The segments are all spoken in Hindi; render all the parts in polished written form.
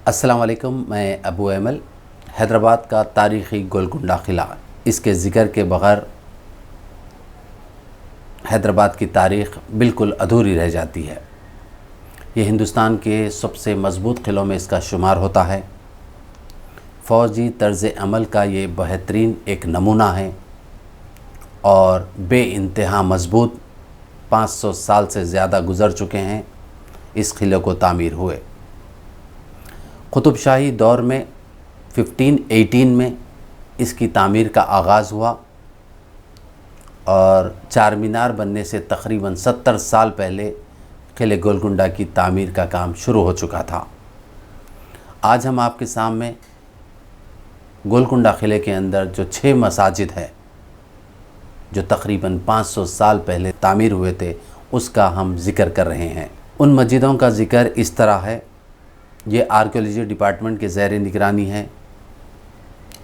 अस्सलाम वालेकुम। मैं अबू अमल। हैदराबाद का तारीख़ी गोलकुंडा किला, इसके ज़िक्र के बग़ैर हैदराबाद की तारीख़ बिल्कुल अधूरी रह जाती है। ये हिंदुस्तान के सबसे मज़बूत किलों में इसका शुमार होता है। फ़ौजी तर्ज़ अमल का ये बेहतरीन एक नमूना है और बेइंतहा मज़बूत। 500 साल से ज़्यादा गुज़र चुके हैं इस किले को तामीर हुए। कुतुबशाही दौर में 1518 में इसकी तामीर का आगाज़ हुआ और चार मीनार बनने से तकरीबन 70 साल पहले किले गोलकुंडा की तामीर का काम शुरू हो चुका था। आज हम आपके सामने गोलकुंडा किले के अंदर जो 6 मसाजिद है जो तकरीबन 500 साल पहले तामीर हुए थे, उसका हम ज़िक्र कर रहे हैं। उन मस्जिदों का ज़िक्र इस तरह है। ये आर्कियोलॉजी डिपार्टमेंट के ज़ेर निगरानी है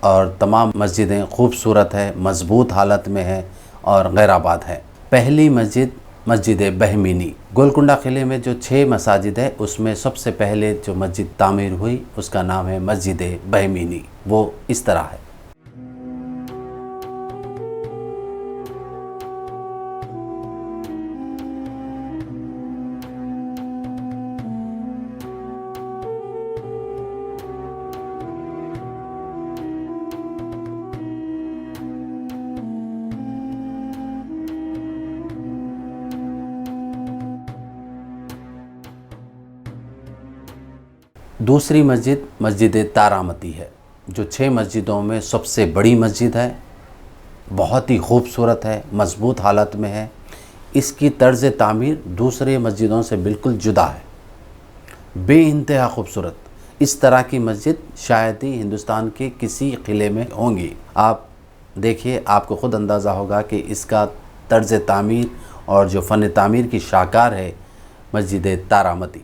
और तमाम मस्जिदें खूबसूरत है, मज़बूत हालत में है और गैराबाद है। पहली मस्जिद मस्जिद बहमीनी। गोलकुंडा किले में जो 6 मसाजिद है उसमें सबसे पहले जो मस्जिद तामीर हुई उसका नाम है मस्जिद बहमीनी। वो इस तरह है। दूसरी मस्जिद मस्जिद तारामती है, जो 6 मस्जिदों में सबसे बड़ी मस्जिद है। बहुत ही खूबसूरत है, मज़बूत हालत में है। इसकी तर्ज़ तामीर दूसरे मस्जिदों से बिल्कुल जुदा है, बेइंतहा खूबसूरत। इस तरह की मस्जिद शायद ही हिंदुस्तान के किसी किले में होंगी। आप देखिए, आपको ख़ुद अंदाज़ा होगा कि इसका तर्ज़ तामीर और जो फ़न तामीर की शाकार है मस्जिद तारामती।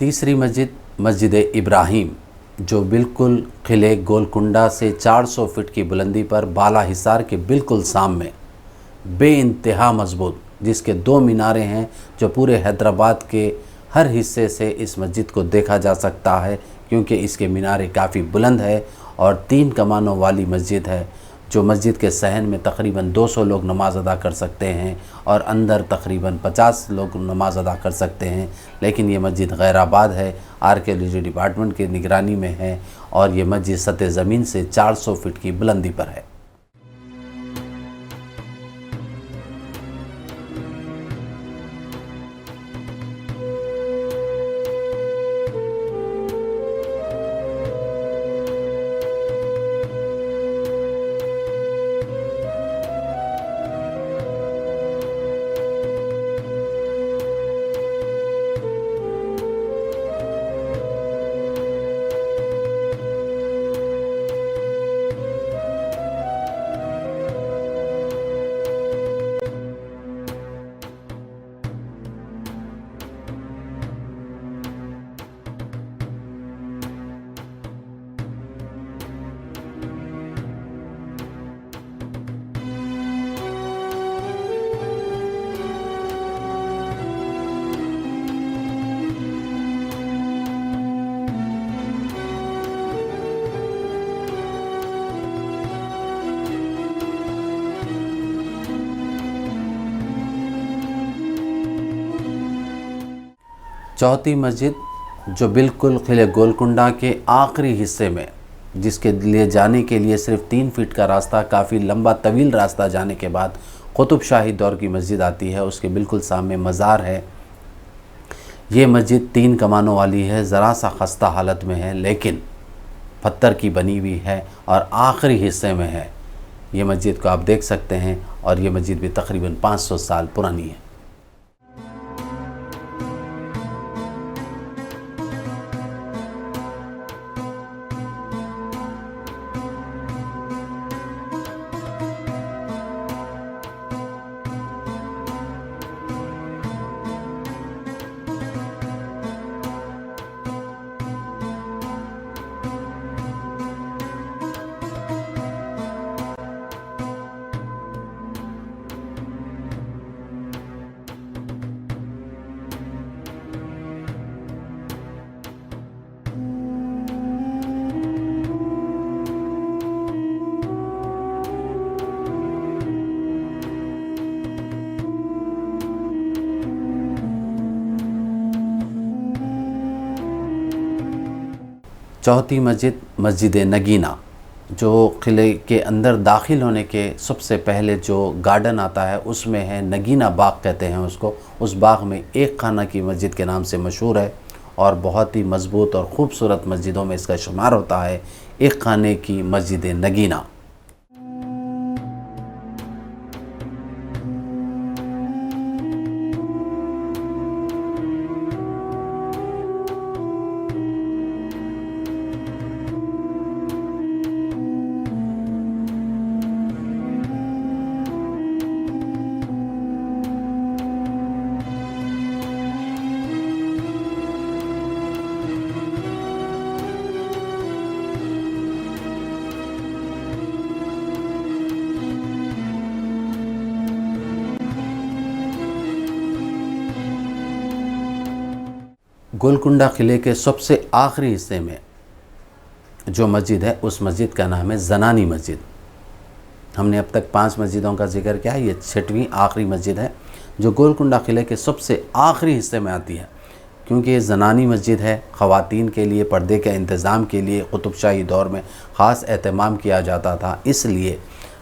तीसरी मस्जिद मस्जिद इब्राहिम, जो बिल्कुल किले गोलकुंडा से 400 फीट की बुलंदी पर बाला हिसार के बिल्कुल सामने बेइंतहा मजबूत, जिसके 2 मीनारे हैं जो पूरे हैदराबाद के हर हिस्से से इस मस्जिद को देखा जा सकता है, क्योंकि इसके मीनारे काफ़ी बुलंद है और 3 कमानों वाली मस्जिद है, जो मस्जिद के सहन में तकरीबन 200 लोग नमाज़ अदा कर सकते हैं और अंदर तकरीबन 50 लोग नमाज़ अदा कर सकते हैं। लेकिन ये मस्जिद गैराबाद है, आर्कियोलॉजी डिपार्टमेंट की निगरानी में है और ये मस्जिद सतह ज़मीन से 400 फीट की बुलंदी पर है। चौथी मस्जिद, जो बिल्कुल किले गोलकुंडा के आखिरी हिस्से में, जिसके लिए जाने के लिए सिर्फ 3 फीट का रास्ता, काफ़ी लंबा तवील रास्ता जाने के बाद कुतुब शाही दौर की मस्जिद आती है। उसके बिल्कुल सामने मज़ार है। ये मस्जिद 3 कमानों वाली है, ज़रा सा खस्ता हालत में है, लेकिन पत्थर की बनी हुई है और आखिरी हिस्से में है। ये मस्जिद को आप देख सकते हैं और ये मस्जिद भी तकरीबन 500 साल पुरानी है। चौथी मस्जिद मस्जिद नगीना, जो किले के अंदर दाखिल होने के सबसे पहले जो गार्डन आता है उसमें है, नगीना बाग कहते हैं उसको। उस बाग में एक खाना की मस्जिद के नाम से मशहूर है और बहुत ही मज़बूत और ख़ूबसूरत मस्जिदों में इसका शुमार होता है। एक खाने की मस्जिद नगीना। गोलकुंडा किले के सबसे आखिरी हिस्से में जो मस्जिद है, उस मस्जिद का नाम है ज़नानी मस्जिद। हमने अब तक 5 मस्जिदों का जिक्र किया, ये 6वीं आखिरी मस्जिद है जो गोलकुंडा किले के सबसे आखिरी हिस्से में आती है। क्योंकि ये ज़नानी मस्जिद है, ख़वातीन के लिए पर्दे के इंतज़ाम के लिए कुतुब शाही दौर में ख़ास एहतमाम किया जाता था, इसलिए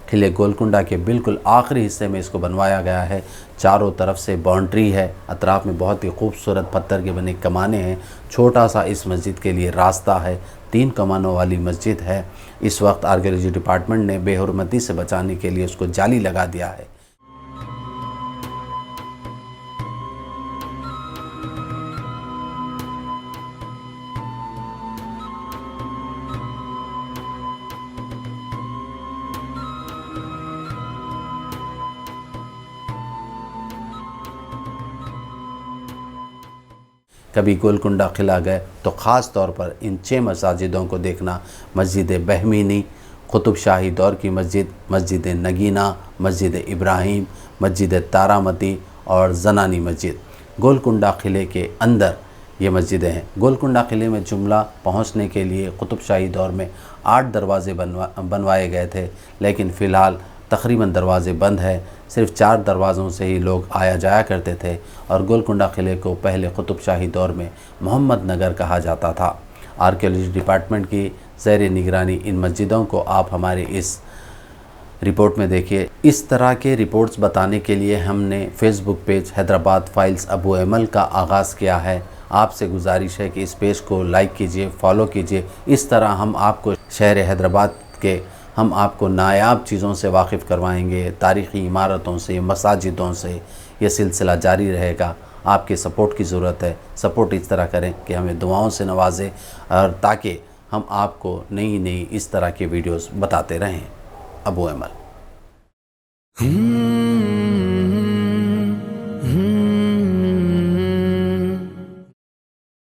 किले गोलकुंडा के बिल्कुल आखिरी हिस्से में इसको बनवाया गया है। चारों तरफ से बाउंड्री है, अतराफ़ में बहुत ही खूबसूरत पत्थर के बने कमाने हैं। छोटा सा इस मस्जिद के लिए रास्ता है, 3 कमानों वाली मस्जिद है। इस वक्त आर्कियोलॉजी डिपार्टमेंट ने बेहुरमती से बचाने के लिए उसको जाली लगा दिया है। कभी गोलकुंडा किला गए तो ख़ास तौर पर इन 6 मसाजिदों को देखना, मस्जिद बहमीनी, कुतुब शाही दौर की मस्जिद, मस्जिद नगीना, मस्जिद इब्राहिम, मस्जिद तारामती और जनानी मस्जिद। गोलकुंडा किले के अंदर ये मस्जिदें हैं। गोलकुंडा किले में जुमला पहुंचने के लिए कुतुब शाही दौर में 8 दरवाज़े बनवाए गए थे, लेकिन फ़िलहाल तकरीबन दरवाज़े बंद है। सिर्फ 4 दरवाज़ों से ही लोग आया जाया करते थे और गोलकुंडा किले को पहले कुतुब शाही दौर में मोहम्मद नगर कहा जाता था। आर्कियोलॉजी डिपार्टमेंट की ज़ेर निगरानी इन मस्जिदों को आप हमारे इस रिपोर्ट में देखिए। इस तरह के रिपोर्ट्स बताने के लिए हमने Facebook page Hyderabad files Abu Emil का आगाज़ किया है। आपसे गुजारिश है कि इस पेज को लाइक कीजिए, फॉलो कीजिए। इस तरह हम आपको शहर हैदराबाद के हम आपको नायाब चीज़ों से वाकिफ़ करवाएंगे, तारीख़ी इमारतों से, मसाजिदों से। ये सिलसिला जारी रहेगा। आपके सपोर्ट की ज़रूरत है। सपोर्ट इस तरह करें कि हमें दुआओं से नवाजें और ताकि हम आपको नई नई इस तरह की वीडियोस बताते रहें। अबू एमल।